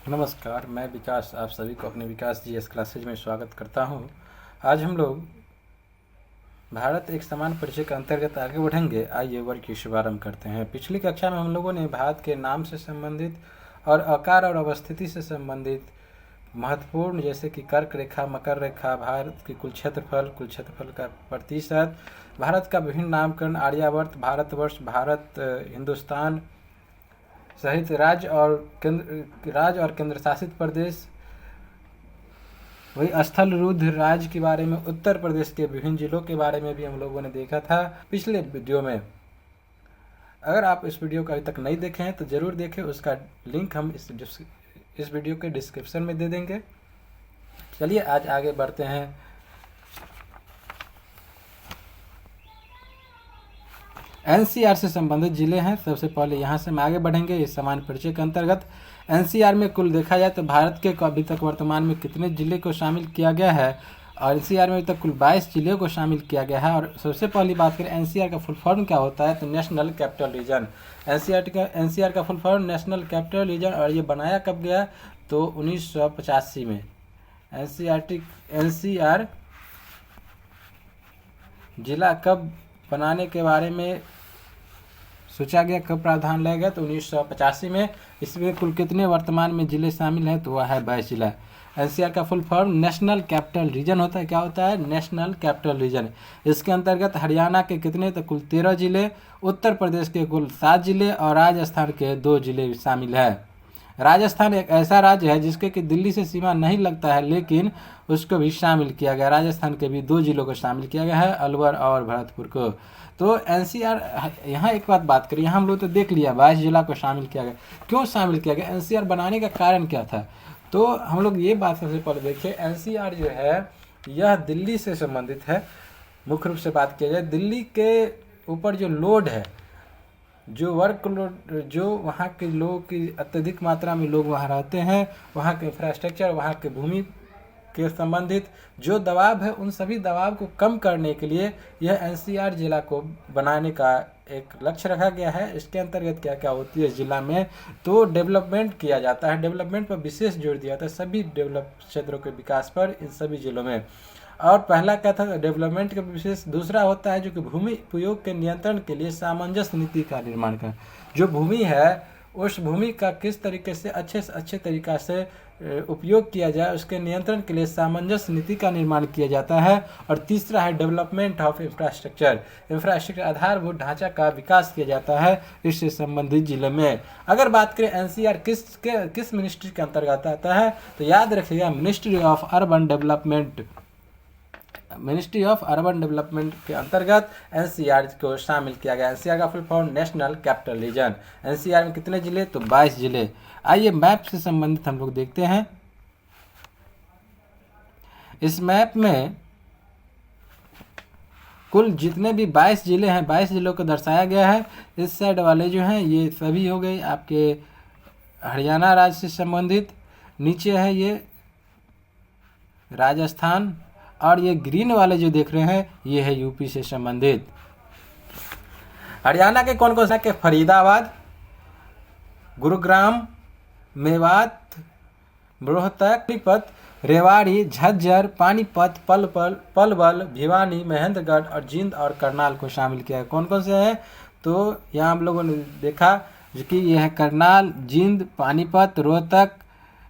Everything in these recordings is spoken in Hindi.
नमस्कार, मैं विकास आप सभी को अपने विकास जीएस क्लासेज में स्वागत करता हूं। आज हम लोग भारत एक समान परिचय के अंतर्गत आगे बढ़ेंगे। आइए वर्ग की शुभारंभ करते हैं। पिछली कक्षा में हम लोगों ने भारत के नाम से संबंधित और आकार और अवस्थिति से संबंधित महत्वपूर्ण जैसे कि कर्क रेखा, मकर रेखा, भारत की कुल क्षेत्रफल का प्रतिशत, भारत का विभिन्न नामकरण, आर्यावर्त, भारतवर्ष, भारत, हिंदुस्तान सहित राज्य और केंद्र शासित प्रदेश, वही स्थल रुद्र राज्य के बारे में, उत्तर प्रदेश के विभिन्न जिलों के बारे में भी हम लोगों ने देखा था पिछले वीडियो में। अगर आप इस वीडियो को अभी तक नहीं देखे हैं तो ज़रूर देखें, उसका लिंक हम इस वीडियो के डिस्क्रिप्शन में दे देंगे। चलिए आज आगे बढ़ते हैं। एनसीआर से संबंधित जिले हैं। सबसे पहले यहाँ से हम आगे बढ़ेंगे इस समान परिचय के अंतर्गत। एनसीआर में कुल देखा जाए तो भारत के अभी तक वर्तमान में कितने जिले को शामिल किया गया है, और एनसीआर में अभी तक कुल 22 जिलों को शामिल किया गया है। और सबसे पहली बात करें एनसीआर का फुल फॉर्म क्या होता है, तो नेशनल कैपिटल रीजन। एनसीआर का full form national capital region, और ये बनाया कब गया, तो 1985 में। एनसीआर जिला कब बनाने के बारे में सोचा गया, कब प्रावधान लाया गया, तो 1985 में। इसमें कुल कितने वर्तमान में जिले शामिल हैं, तो वह है 22 जिला। एनसीआर का full form national capital region होता है। क्या होता है, नेशनल कैपिटल रीजन। इसके अंतर्गत हरियाणा के कितने, तो कुल 13 जिले, उत्तर प्रदेश के कुल 7 जिले और राजस्थान के 2 जिले शामिल है। राजस्थान एक ऐसा राज्य है जिसके कि दिल्ली से सीमा नहीं लगता है, लेकिन उसको भी शामिल किया गया। राजस्थान के भी 2 जिलों को शामिल किया गया है, अलवर और भरतपुर को। तो एनसीआर यहाँ एक बात करें, यहाँ हम लोग तो देख लिया 22 जिला को शामिल किया गया। क्यों शामिल किया गया, एनसीआर बनाने का कारण क्या था, तो हम लोग ये बात सबसे पहले देखिए। एनसीआर जो है यह दिल्ली से संबंधित है। मुख्य रूप से बात किया जाए दिल्ली के ऊपर जो लोड है, जो वर्क लोड, जो वहाँ के लोगों की अत्यधिक मात्रा में लोग वहाँ रहते हैं, वहाँ के इंफ्रास्ट्रक्चर, वहाँ के भूमि के संबंधित जो दबाव है, उन सभी दबाव को कम करने के लिए यह एनसीआर जिला को बनाने का एक लक्ष्य रखा गया है। इसके अंतर्गत क्या क्या होती है जिला में, तो डेवलपमेंट किया जाता है। डेवलपमेंट पर विशेष जोर दिया जाता है, सभी डेवलप क्षेत्रों के विकास पर इन सभी जिलों में। और पहला क्या था, डेवलपमेंट का विशेष। दूसरा होता है जो कि भूमि उपयोग के नियंत्रण के लिए सामंजस्य नीति का निर्माण कर, जो भूमि है उस भूमि का किस तरीके से अच्छे तरीका से उपयोग किया जाए, उसके नियंत्रण के लिए सामंजस्य नीति का निर्माण किया जाता है। और तीसरा है डेवलपमेंट ऑफ इंफ्रास्ट्रक्चर आधारभूत ढांचा का विकास किया जाता है इससे संबंधित जिले में। अगर बात करें एनसीआर किस मिनिस्ट्री के अंतर्गत आता है, तो याद रखिएगा मिनिस्ट्री ऑफ अर्बन डेवलपमेंट के अंतर्गत एनसीआर को शामिल किया गया। एनसीआर का full form national capital region. NCR में कितने जिले, तो 22 जिले। आइए मैप से संबंधित हम लोग देखते हैं। इस मैप में कुल जितने भी 22 जिले हैं, 22 जिलों को दर्शाया गया है। इस साइड वाले जो हैं ये सभी हो गए आपके हरियाणा राज्य से संबंधित, नीचे है ये राजस्थान, और ये ग्रीन वाले जो देख रहे हैं ये है यूपी से संबंधित। हरियाणा के कौन कौन सा के, फरीदाबाद, गुरुग्राम, मेवात, रोहतक, पानीपत, रेवाड़ी, झज्जर, पानीपत, पलवल, भिवानी, महेंद्रगढ़ और जींद और करनाल को शामिल किया है। कौन कौन से हैं, तो यहाँ हम लोगों ने देखा कि यह है करनाल, जींद, पानीपत, रोहतक,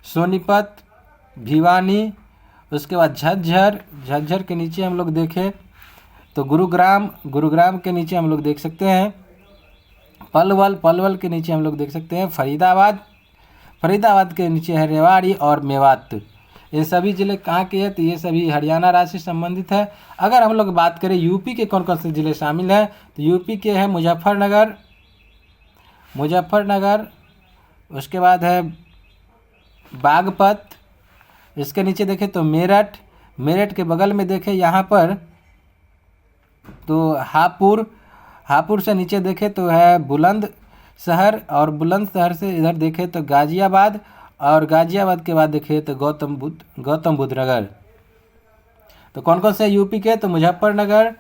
सोनीपत, भिवानी, उसके बाद झज्जर के नीचे हम लोग देखें तो गुरुग्राम के नीचे हम लोग देख सकते हैं पलवल के नीचे हम लोग देख सकते हैं फरीदाबाद के नीचे है रेवाड़ी और मेवात। ये सभी जिले कहाँ के हैं, तो ये सभी हरियाणा राज्य से संबंधित है। अगर हम लोग बात करें यूपी के कौन कौन से जिले शामिल हैं, तो यूपी के हैं मुजफ्फरनगर, उसके बाद है बागपत, इसके नीचे देखें तो मेरठ के बगल में देखें यहाँ पर तो हापुड़ से नीचे देखें तो है बुलंदशहर, और बुलंदशहर से इधर देखें तो गाजियाबाद, और गाजियाबाद के बाद देखें तो गौतम बुद्ध नगर। तो कौन कौन से यूपी के, तो मुजफ्फरनगर,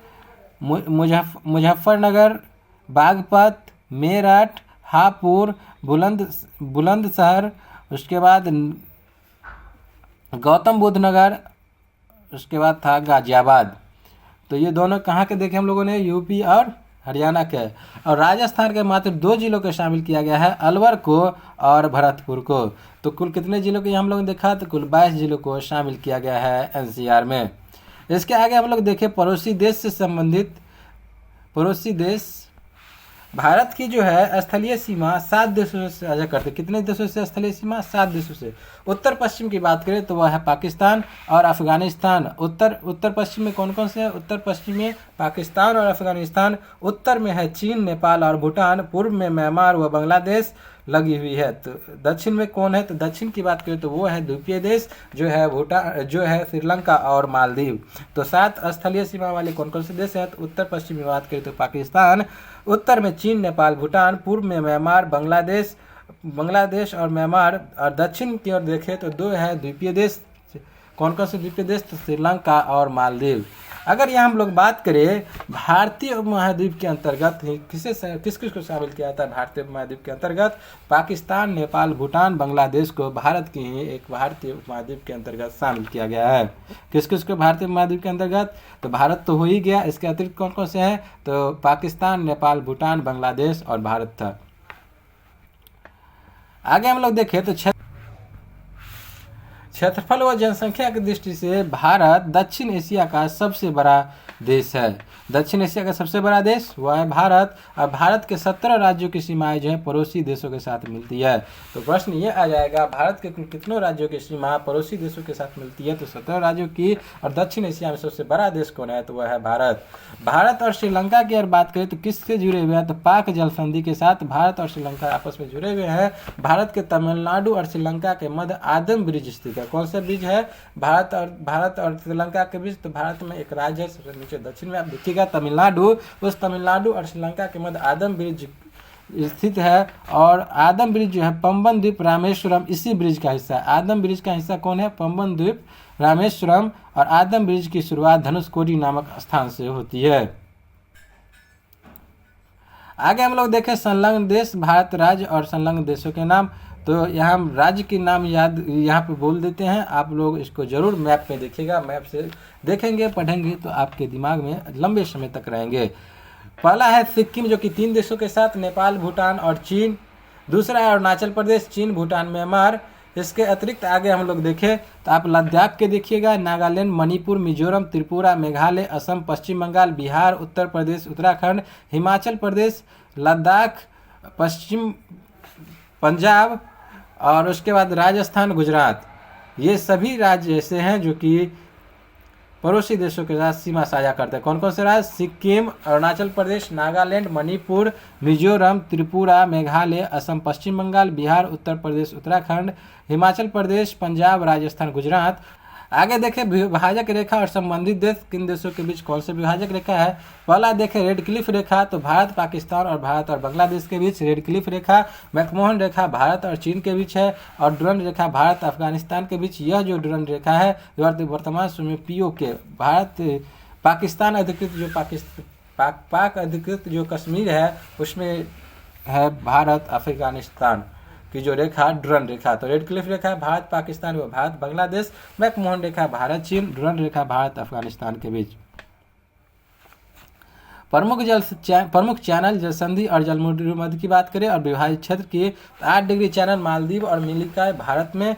बागपत, मेरठ, हापुड़, बुलंदशहर उसके बाद गौतम बुद्ध नगर, उसके बाद था गाजियाबाद। तो ये दोनों कहाँ के देखे हम लोगों ने, यूपी और हरियाणा के। और राजस्थान के मात्र 2 जिलों को शामिल किया गया है, अलवर को और भरतपुर को। तो कुल कितने जिलों को हम लोगों ने देखा, तो कुल 22 जिलों को शामिल किया गया है एनसीआर में। इसके आगे हम लोग देखें पड़ोसी देश से संबंधित। पड़ोसी देश, भारत की जो है स्थलीय सीमा 7 देशों से साझा करते। कितने देशों से स्थलीय सीमा, 7 देशों से। उत्तर पश्चिम की बात करें तो वह है पाकिस्तान और अफगानिस्तान। उत्तर पश्चिम में कौन कौन से है, उत्तर पश्चिम में पाकिस्तान और अफगानिस्तान। उत्तर में है चीन, नेपाल और भूटान। पूर्व में म्यांमार व बांग्लादेश लगी हुई है। तो दक्षिण में कौन है, तो दक्षिण की बात करें तो वो है द्वीपीय देश, जो है भूटान, जो है श्रीलंका और मालदीव। तो 7 स्थलीय सीमा वाले कौन कौन से देश हैं, तो उत्तर पश्चिम में बात करें तो पाकिस्तान, उत्तर में चीन, नेपाल, भूटान, पूर्व में म्यांमार, बांग्लादेश और म्यांमार, और दक्षिण की ओर देखें तो 2 है द्वीपीय देश। कौन कौन से द्वीपीय देश, तो श्रीलंका और मालदीव। अगर यहाँ हम लोग बात करें भारतीय उपमहाद्वीप के अंतर्गत किस किस को शामिल किया जाता है भारतीय उपमहाद्वीप के अंतर्गत, पाकिस्तान, नेपाल, भूटान, बांग्लादेश को भारत की ही एक भारतीय उपमहाद्वीप के अंतर्गत शामिल किया गया है। किस किस को भारतीय उपमहाद्वीप के अंतर्गत, तो भारत तो हो ही गया, इसके अतिरिक्त कौन कौन से हैं, तो पाकिस्तान, नेपाल, भूटान, बांग्लादेश और भारत था। आगे हम लोग देखें तो क्षेत्रफल व जनसंख्या की दृष्टि से भारत दक्षिण एशिया का सबसे बड़ा देश है। दक्षिण एशिया का सबसे बड़ा देश वह है भारत। और भारत के 17 राज्यों की सीमाएं जो है पड़ोसी देशों के साथ मिलती है। तो प्रश्न ये आ जाएगा, भारत के कुल कितनों राज्यों की सीमा पड़ोसी देशों के साथ मिलती है, तो 17 राज्यों की। और दक्षिण एशिया में सबसे बड़ा देश कौन है, तो वह है भारत। भारत और श्रीलंका की अगर बात करें तो किससे जुड़े हुए हैं, तो पाक जल संधि के साथ भारत और श्रीलंका आपस में जुड़े हुए हैं। भारत के तमिलनाडु और श्रीलंका के मध्य आदम ब्रिज स्थित है। कौन सा ब्रिज है, भारत और श्रीलंका के बीच। तो भारत में एक राज्य है सबसे नीचे दक्षिण में, आप देखिएगा तमिलनाडु, उस तमिलनाडु और श्रीलंका के मध्य आदम ब्रिज स्थित है। और आदम ब्रिज जो है पंबन द्वीप, रामेश्वरम इसी ब्रिज का हिस्सा है। आदम ब्रिज का हिस्सा कौन है, पंबन द्वीप, रामेश्वरम। और आदम ब्रिज की शुरुआत धनुषकोडी नामक स्थान से होती है। आगे हम लोग देखें संलग्न देश, भारत राज्य और संलग्न देशों के नाम। तो यहाँ हम राज्य के नाम याद यहाँ पे बोल देते हैं, आप लोग इसको जरूर मैप में देखिएगा। मैप से देखेंगे पढ़ेंगे तो आपके दिमाग में लंबे समय तक रहेंगे। पहला है सिक्किम, जो कि 3 देशों के साथ, नेपाल, भूटान और चीन। दूसरा है अरुणाचल प्रदेश, चीन, भूटान, म्यांमार। इसके अतिरिक्त आगे हम लोग देखें तो आप लद्दाख के देखिएगा, नागालैंड, मणिपुर, मिजोरम, त्रिपुरा, मेघालय, असम, पश्चिम बंगाल, बिहार, उत्तर प्रदेश, उत्तराखंड, हिमाचल प्रदेश, लद्दाख, पश्चिम पंजाब और उसके बाद राजस्थान, गुजरात। ये सभी राज्य ऐसे हैं जो कि पड़ोसी देशों के साथ सीमा साझा करते हैं। कौन कौन से राज्य, सिक्किम, अरुणाचल प्रदेश, नागालैंड, मणिपुर, मिजोरम, त्रिपुरा, मेघालय, असम, पश्चिम बंगाल, बिहार, उत्तर प्रदेश, उत्तराखंड, हिमाचल प्रदेश, पंजाब, राजस्थान, गुजरात। आगे देखें विभाजक रेखा और संबंधित देश, किन देशों के बीच कौन सी विभाजक रेखा है। पहला देखें रेड क्लिफ रेखा, तो भारत पाकिस्तान और भारत और बांग्लादेश के बीच रेड क्लिफ रेखा। मैकमोहन रेखा भारत और चीन के बीच है। और डुरंड रेखा भारत अफगानिस्तान के बीच। यह जो डुरंड रेखा है वर्तमान समय में POK भारत पाकिस्तान अधिकृत जो पाक अधिकृत जो कश्मीर है उसमें है भारत अफगानिस्तान की जो रेखा डुरंड रेखा। तो रेड क्लिफ रेखा भारत पाकिस्तान व भारत बांग्लादेश। मैकमोहन रेखा भारत चीन। डुरंड रेखा भारत अफगानिस्तान के बीच। प्रमुख चैनल जल संधि और जलमुद्री मध्य की बात करें और विभाजित क्षेत्र की, 8 डिग्री चैनल मालदीव और मिनिकॉय भारत में,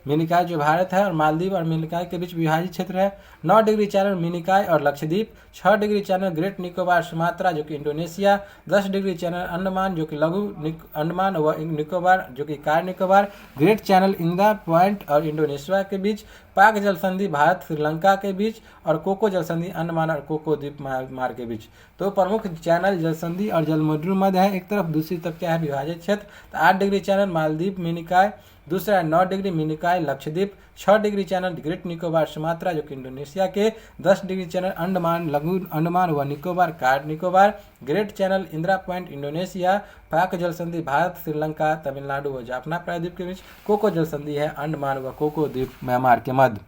मिनिकॉय जो भारत है और मालदीव और मिनिकॉय के बीच विभाजित क्षेत्र है। 9 डिग्री चैनल मिनिकॉय और Lakshadweep. 6 degree channel great Nicobar Sumatra जो कि इंडोनेशिया। 10 डिग्री चैनल अंडमान जो कि लघु अंडमान व निकोबार जो कि car Nicobar. Great channel Indira point और इंडोनेशिया के बीच। पाक जल संधि भारत श्रीलंका के बीच। और कोको जल संधि अंडमान और कोको द्वीप मार्ग के बीच। तो प्रमुख चैनल जल संधि और जलमुद्री मध्य है एक तरफ, दूसरी तरफ क्या है विभाजित क्षेत्र। तो 8 डिग्री चैनल मालदीव मिनिकॉय, दूसरा 9 degree Minicoy Lakshadweep. 6 degree channel great Nicobar Sumatra जो कि इंडोनेशिया के। 10 डिग्री चैनल अंडमान लघु अंडमान व Nicobar car Nicobar. Great channel Indira point Indonesia. पाक जल संधि भारत श्रीलंका तमिलनाडु व जाफना प्रायद्वीप के बीच। कोको जल संधि है अंडमान व कोको द्वीप म्यांमार के मध्य।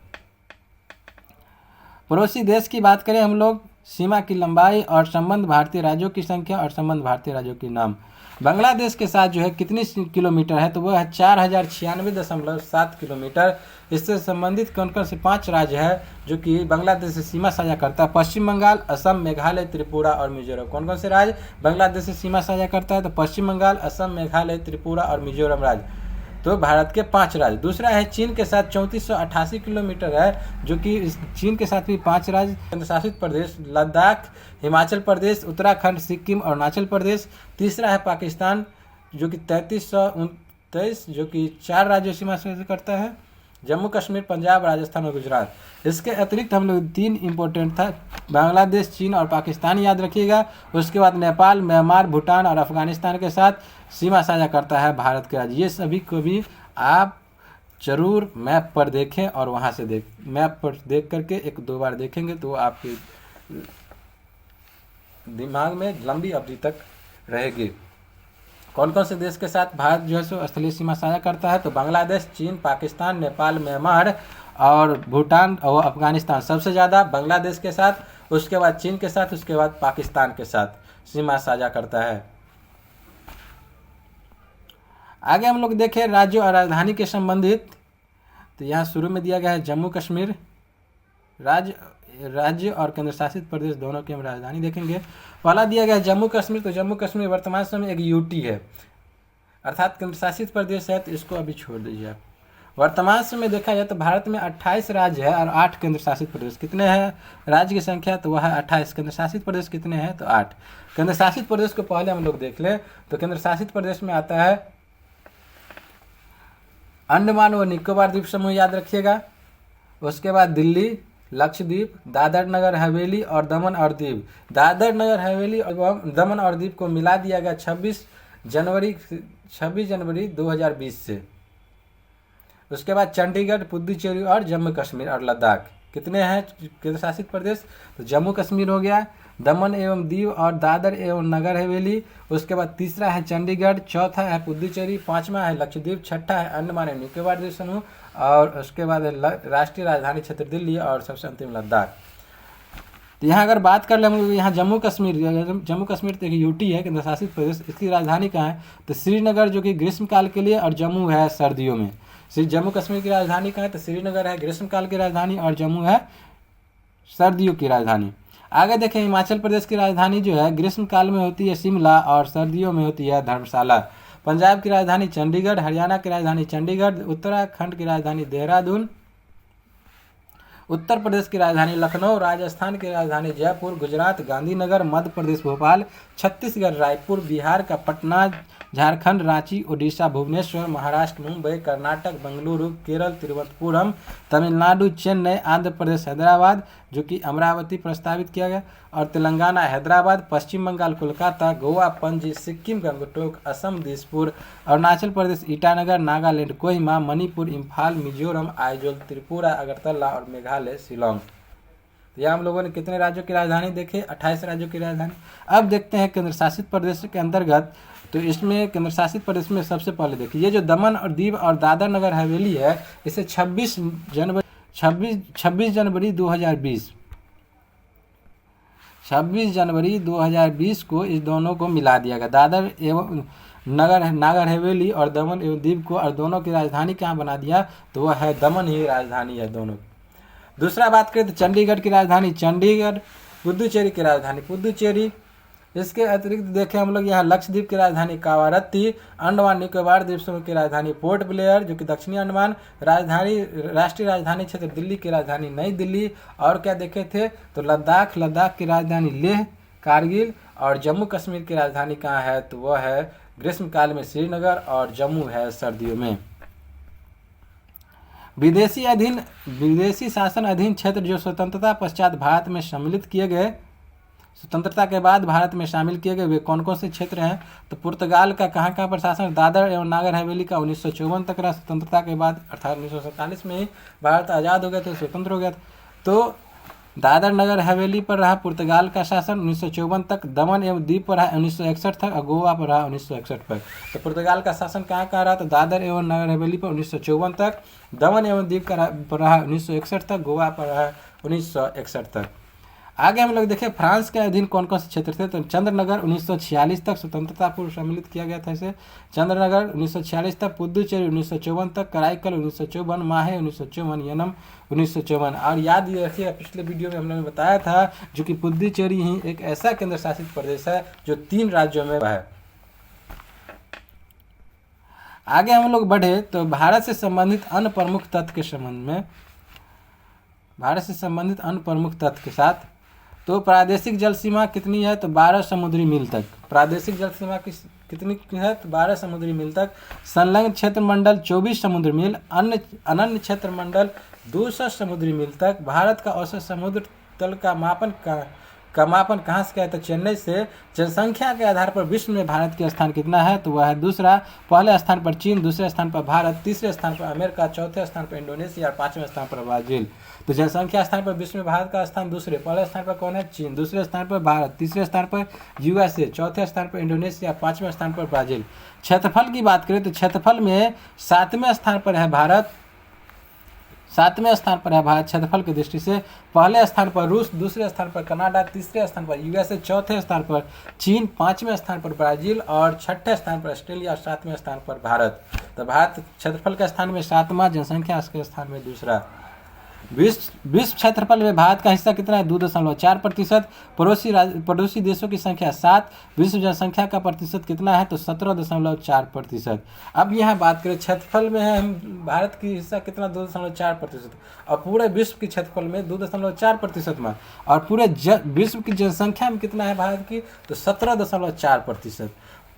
पड़ोसी देश की बात करें हम लोग, सीमा की लंबाई और संबंध भारतीय राज्यों की संख्या और संबंध भारतीय राज्यों के नाम। बांग्लादेश के साथ जो है कितनी किलोमीटर है, तो वह है 4096.7 किलोमीटर। इससे संबंधित कौन कौन से 5 राज्य है जो कि बांग्लादेश से सीमा साझा करता है? पश्चिम बंगाल, असम, मेघालय, त्रिपुरा और मिजोरम। कौन कौन से राज्य बांग्लादेश से सीमा साझा करता है? तो पश्चिम बंगाल, असम, मेघालय, त्रिपुरा और मिजोरम राज्य, तो भारत के 5 राज्य। दूसरा है चीन के साथ 3488 किलोमीटर है, जो कि चीन के साथ भी 5 राज्य, केंद्र शासित प्रदेश लद्दाख, हिमाचल प्रदेश, उत्तराखंड, सिक्किम और अरुणाचल प्रदेश। तीसरा है पाकिस्तान जो कि 3329, जो कि 4 राज्यों सीमा साझा करता है, जम्मू कश्मीर, पंजाब, राजस्थान और गुजरात। इसके अतिरिक्त हम लोग 3 इंपॉर्टेंट था, बांग्लादेश, चीन और पाकिस्तान याद रखिएगा। उसके बाद नेपाल, म्यांमार, भूटान और अफगानिस्तान के साथ सीमा साझा करता है भारत के राज्य। ये सभी को भी आप जरूर मैप पर देखें और वहाँ से मैप पर देख करके 1-2 बार देखेंगे तो आपके दिमाग में लंबी अवधि तक रहेगी। कौन कौन से देश के साथ भारत जो है सो स्थलीय सीमा साझा करता है? तो बांग्लादेश, चीन, पाकिस्तान, नेपाल, म्यांमार और भूटान और अफगानिस्तान। सबसे ज़्यादा बांग्लादेश के साथ, उसके बाद चीन के साथ, उसके बाद पाकिस्तान के साथ सीमा साझा करता है। आगे हम लोग देखें राज्यों और राजधानी के संबंधित, तो यहाँ शुरू में दिया गया है जम्मू कश्मीर। राज्य और केंद्र शासित प्रदेश दोनों की हम राजधानी देखेंगे। पहला दिया गया है जम्मू कश्मीर, तो जम्मू कश्मीर वर्तमान समय एक यूटी है, अर्थात केंद्र शासित प्रदेश है, तो इसको अभी छोड़ दीजिए आप। वर्तमान समय देखा जाए तो भारत में 28 राज्य है और 8 केंद्र शासित प्रदेश। कितने हैं राज्य की संख्या? तो वह है 28। केंद्र शासित प्रदेश कितने हैं? तो 8। केंद्र शासित प्रदेश को पहले हम लोग देख लें, तो केंद्र शासित प्रदेश में आता है अंडमान व निकोबार द्वीप समूह, याद रखिएगा। उसके बाद दिल्ली, लक्षद्वीप, दादर नगर हवेली और दमन और दीव। दादर नगर हवेली और दमन और दीव को मिला दिया गया 26 जनवरी 2020 से। उसके बाद चंडीगढ़, पुडुचेरी और जम्मू कश्मीर और लद्दाख। कितने हैं केंद्र शासित प्रदेश? तो जम्मू कश्मीर हो गया, दमन एवं दीव और दादर एवं नगर हवेली। उसके बाद तीसरा है चंडीगढ़, चौथा है पुडुचेरी, 5वां है लक्षद्वीप, 6ठा है अंडमान एवं निकोबार द्वीप समूह और उसके बाद राष्ट्रीय राजधानी क्षेत्र दिल्ली और सबसे अंतिम लद्दाख। तो यहाँ अगर बात कर ले हम लोग, यहाँ जम्मू कश्मीर तो एक यूटी है, केंद्र शासित प्रदेश। इसकी राजधानी कहाँ है? तो श्रीनगर, जो कि ग्रीष्मकाल के लिए, और जम्मू है सर्दियों में। जम्मू कश्मीर की राजधानी कहाँ है? तो श्रीनगर है ग्रीष्मकाल की राजधानी और जम्मू है सर्दियों की राजधानी। आगे देखें हिमाचल प्रदेश की राजधानी जो है ग्रीष्मकाल में होती है शिमला और सर्दियों में होती है धर्मशाला। पंजाब की राजधानी चंडीगढ़, हरियाणा की राजधानी चंडीगढ़, उत्तराखंड की राजधानी देहरादून, उत्तर प्रदेश की राजधानी लखनऊ, राजस्थान की राजधानी जयपुर, गुजरात गांधीनगर, मध्य प्रदेश भोपाल, छत्तीसगढ़ रायपुर, बिहार का पटना, झारखंड रांची, उड़ीसा भुवनेश्वर, महाराष्ट्र मुंबई, कर्नाटक बेंगलुरु, केरल तिरुवनंतपुरम, तमिलनाडु चेन्नई, आंध्र प्रदेश हैदराबाद, जो कि अमरावती प्रस्तावित किया गया, और तेलंगाना हैदराबाद, पश्चिम बंगाल कोलकाता, गोवा पणजी, सिक्किम गंगटोक, असम दिसपुर, अरुणाचल प्रदेश ईटानगर, नागालैंड कोहिमा, मणिपुर इम्फाल, मिजोरम आइजोल, त्रिपुरा अगरतला और मेघालय शिलोंग। तो यह हम लोगों ने कितने राज्यों की राजधानी देखे? 28 राज्यों की राजधानी। अब देखते हैं केंद्र शासित प्रदेश के अंतर्गत, तो इसमें केंद्र शासित प्रदेश में सबसे पहले देखिए ये जो दमन और दीव और दादर नगर हवेली है, इसे 26 जनवरी 2020 को इस दोनों को मिला दिया गया। दादर एवं नागर हवेली और दमन एवं दीव को, और दोनों की राजधानी कहाँ बना दिया? तो वह है दमन ही राजधानी है दोनों। दूसरा बात करें तो चंडीगढ़ की राजधानी चंडीगढ़, पुडुचेरी की राजधानी पुडुचेरी। इसके अतिरिक्त देखें हम लोग यहाँ लक्षद्वीप की राजधानी कावारत्ती, अंडमान निकोबार द्वीप समूह की राजधानी पोर्ट ब्लेयर जो कि दक्षिणी अंडमान, राष्ट्रीय राजधानी क्षेत्र दिल्ली की राजधानी नई दिल्ली, और क्या देखे थे तो लद्दाख की राजधानी लेह कारगिल, और जम्मू कश्मीर की राजधानी कहाँ है? तो वह है ग्रीष्मकाल में श्रीनगर और जम्मू है सर्दियों में। विदेशी शासन अधीन क्षेत्र जो स्वतंत्रता पश्चात भारत में सम्मिलित किए गए, स्वतंत्रता के बाद भारत में शामिल किए गए वे कौन कौन से क्षेत्र हैं? तो पुर्तगाल का कहाँ प्रशासन? दादर एवं नागर हवेली का 1954 तक रहा। स्वतंत्रता के बाद अर्थात 1947 में ही भारत आज़ाद हो गया था, स्वतंत्र हो गया था, तो दादर नगर हवेली पर रहा पुर्तगाल का शासन 1954 तक। दमन एवं दीव पर रहा 1961 तक, और गोवा पर रहा 1961 पर। तो पुर्तगाल का शासन कहाँ रहा? तो दादर एवं नगर हवेली पर 1954 तक, दमन एवं दीव पर रहा 1961 तक, गोवा पर रहा 1961 तक। आगे हम लोग देखें फ्रांस के अधीन कौन कौन से क्षेत्र थे। तो चंद्रनगर 1946 तक स्वतंत्रता पूर्व सम्मिलित किया गया था इसे। चंद्रनगर 1946 तक, पुदुचेरी 1954 तक, कराईकल 1954, माहे 1954, यनम 1954। और याद ये रखिएगा, पिछले वीडियो में हम लोगों ने बताया था जो कि पुदुचेरी ही एक ऐसा केंद्र शासित प्रदेश है जो 3 राज्यों में है। आगे हम लोग बढ़े तो भारत से संबंधित अन्य प्रमुख तथ्य के संबंध में, भारत से संबंधित अन्य प्रमुख तथ्य के साथ, तो प्रादेशिक जल सीमा कितनी है, तो 12 समुद्री मील तक। प्रादेशिक जल सीमा कितनी है, तो 12 समुद्री मील तक। संलग्न क्षेत्र मंडल 24 समुद्री मील, अन्य अनन्य क्षेत्र मंडल 200 समुद्री मील तक। भारत का औसत समुद्र तल का मापन कहाँ से किया, तो चेन्नई से। जनसंख्या के आधार पर विश्व में भारत का स्थान कितना है, तो वह है दूसरा। पहले स्थान पर चीन, दूसरे स्थान पर भारत, तीसरे स्थान पर अमेरिका, चौथे स्थान पर इंडोनेशिया और 5वें स्थान पर ब्राजील। तो जनसंख्या स्थान पर विश्व में भारत का स्थान दूसरे, पहले स्थान पर कौन है, चीन, दूसरे स्थान पर भारत, तीसरे स्थान पर यूएसए, चौथे स्थान पर इंडोनेशिया, 5वें स्थान पर ब्राजील। क्षेत्रफल की बात करें तो क्षेत्रफल में 7वें स्थान पर है भारत, 7वें स्थान पर है भारत क्षेत्रफल की दृष्टि से। पहले स्थान पर रूस, दूसरे स्थान पर कनाडा, तीसरे स्थान पर यूएसए, चौथे स्थान पर चीन, 5वें स्थान पर ब्राजील और 6ठे स्थान पर ऑस्ट्रेलिया और 7वें स्थान पर भारत। तो भारत क्षेत्रफल के स्थान में 7वां, जनसंख्या के स्थान में दूसरा। विश्व क्षेत्रफल में भारत का हिस्सा कितना है, 2.4%। पड़ोसी देशों की संख्या 7। विश्व जनसंख्या का प्रतिशत कितना है, तो 17.4%। अब यहाँ बात करें क्षेत्रफल में है हम, भारत की हिस्सा कितना, 2.4%। और पूरे विश्व के क्षेत्रफल में 2.4% में, और पूरे विश्व की जनसंख्या में कितना है भारत की, तो 17.4%।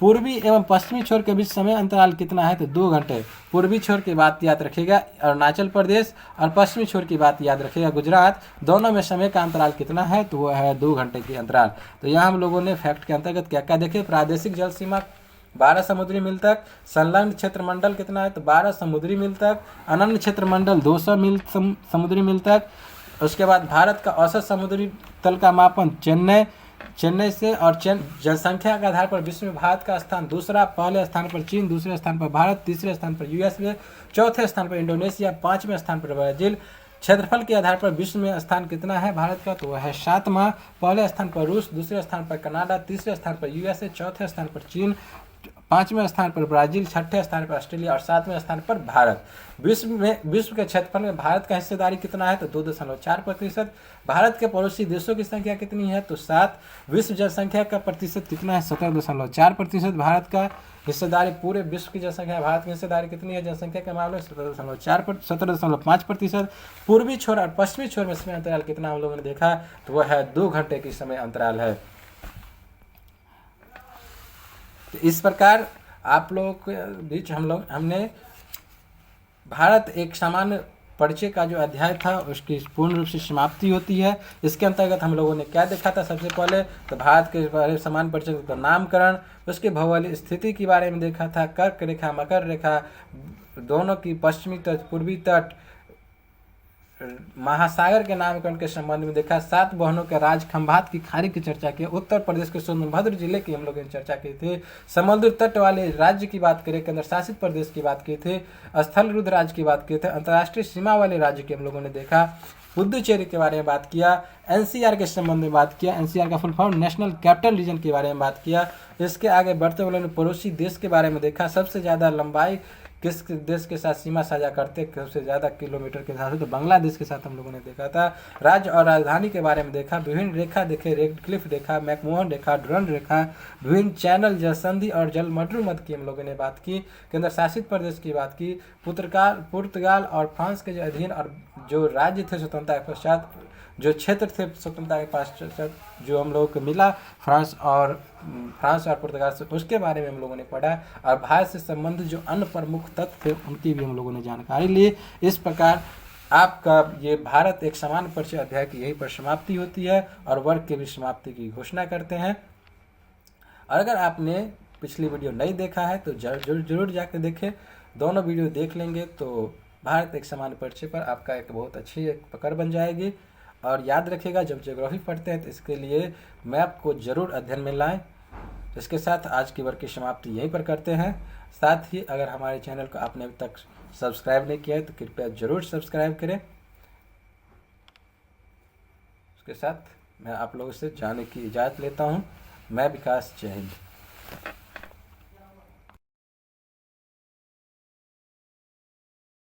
पूर्वी एवं पश्चिमी छोर के बीच समय अंतराल कितना है, तो 2 घंटे। पूर्वी छोर की बात याद रखिएगा अरुणाचल प्रदेश, और पश्चिमी छोर की बात याद रखिएगा गुजरात। दोनों में समय का अंतराल कितना है, तो वह है 2 घंटे की अंतराल। तो यहाँ हम लोगों ने फैक्ट के अंतर्गत क्या क्या देखे। प्रादेशिक जल सीमा 12 समुद्री मील तक। संलग्न क्षेत्र मंडल कितना है, तो 12 समुद्री मील तक। अनन्य क्षेत्र मंडल 200 मील समुद्री मील तक। उसके बाद भारत का औसत समुद्री तल का मापन चेन्नई से। और जनसंख्या के आधार पर विश्व में भारत का स्थान दूसरा, पहले स्थान पर चीन, दूसरे स्थान पर भारत, तीसरे स्थान पर यूएसए, चौथे स्थान पर इंडोनेशिया, 5वें स्थान पर ब्राजील। क्षेत्रफल के आधार पर विश्व में स्थान कितना है भारत का, तो वह है 7वां। पहले स्थान पर रूस, दूसरे स्थान पर कनाडा, तीसरे स्थान पर यूएसए, चौथे स्थान पर चीन, 5वें स्थान पर ब्राजील, 6ठे स्थान पर ऑस्ट्रेलिया और 7वें स्थान पर भारत। विश्व के क्षेत्रफल में भारत का हिस्सेदारी कितना है, तो 2.4%। भारत के पड़ोसी देशों की संख्या कितनी है, तो 7। विश्व जनसंख्या का प्रतिशत कितना है, 17.4%। भारत का हिस्सेदारी, पूरे विश्व की जनसंख्या, भारत की हिस्सेदारी कितनी है जनसंख्या के मामले में, 17.5%। पूर्वी छोर और पश्चिमी छोर में समय अंतराल कितना हम लोगों ने देखा, तो वह है 2 घंटे की समय अंतराल है। तो इस प्रकार आप लोगों के बीच हमने भारत एक सामान्य परिचय का जो अध्याय था उसकी पूर्ण रूप से समाप्ति होती है। इसके अंतर्गत हम लोगों ने क्या देखा था, सबसे पहले तो भारत के बारे में सामान्य परिचय का नामकरण, उसके भौगोलिक स्थिति के बारे में देखा था, कर्क रेखा, मकर रेखा, दोनों की पश्चिमी तट, पूर्वी तट, महासागर के नामकरण के संबंध में देखा। 7 बहनों के राज खंभात की खाड़ी की चर्चा की। उत्तर प्रदेश के सोनभद्र जिले की हम लोगों ने चर्चा की थी। समुद्र तट वाले राज्य की बात करें, केंद्र शासित प्रदेश की बात की थी। स्थल रुद्र राज्य की बात की थी। अंतर्राष्ट्रीय सीमा वाले राज्य की हम लोगों ने देखा। पुदुचेरी के बारे में बात किया। एनसीआर के संबंध में बात किया। एनसीआर का full form national capital region के बारे में बात किया। इसके आगे बढ़ते हुए पड़ोसी देश के बारे में देखा। सबसे ज़्यादा लंबाई किस देश के साथ सीमा साझा करते, सबसे ज़्यादा किलोमीटर के साथ, तो बांग्लादेश के साथ हम लोगों ने देखा था। राज्य और राजधानी के बारे में देखा। विभिन्न रेखा देखे, रेडक्लिफ रेखा, मैकमोहन रेखा, डुरंड रेखा, विभिन्न चैनल, जलसंधि और जलमड्रू मध्य की हम लोगों ने बात की। केंद्र शासित प्रदेश की बात की। पुर्तगाल और फ्रांस के जो अधीन और जो राज्य थे स्वतंत्रता के पश्चात, जो क्षेत्र थे स्वतंत्रता के पश्चात जो हम लोगों को मिला फ्रांस और पुर्तगाल से, उसके बारे में हम लोगों ने पढ़ा। और भारत से संबंधित जो अन्य प्रमुख तथ्य थे उनकी भी हम लोगों ने जानकारी ली। इस प्रकार आपका ये भारत एक समान परिचय अध्याय की यही पर समाप्ति होती है और वर्ग की भी समाप्ति की घोषणा करते हैं। और अगर आपने पिछली वीडियो नहीं देखा है तो जरूर जाकर देखें। दोनों वीडियो देख लेंगे तो भारत एक समान परिचय पर आपका एक बहुत अच्छी एक पकड़ बन जाएगी। और याद रखिएगा जब ज्योग्राफी पढ़ते हैं तो इसके लिए मैप को जरूर अध्ययन में लाएं। इसके साथ आज की वर्ग की समाप्ति यहीं पर करते हैं। साथ ही अगर हमारे चैनल को आपने अभी तक सब्सक्राइब नहीं किया है तो कृपया जरूर सब्सक्राइब करें। इसके साथ मैं आप लोगों से जाने की इजाज़त लेता हूँ। मैं विकास, जय हिंद।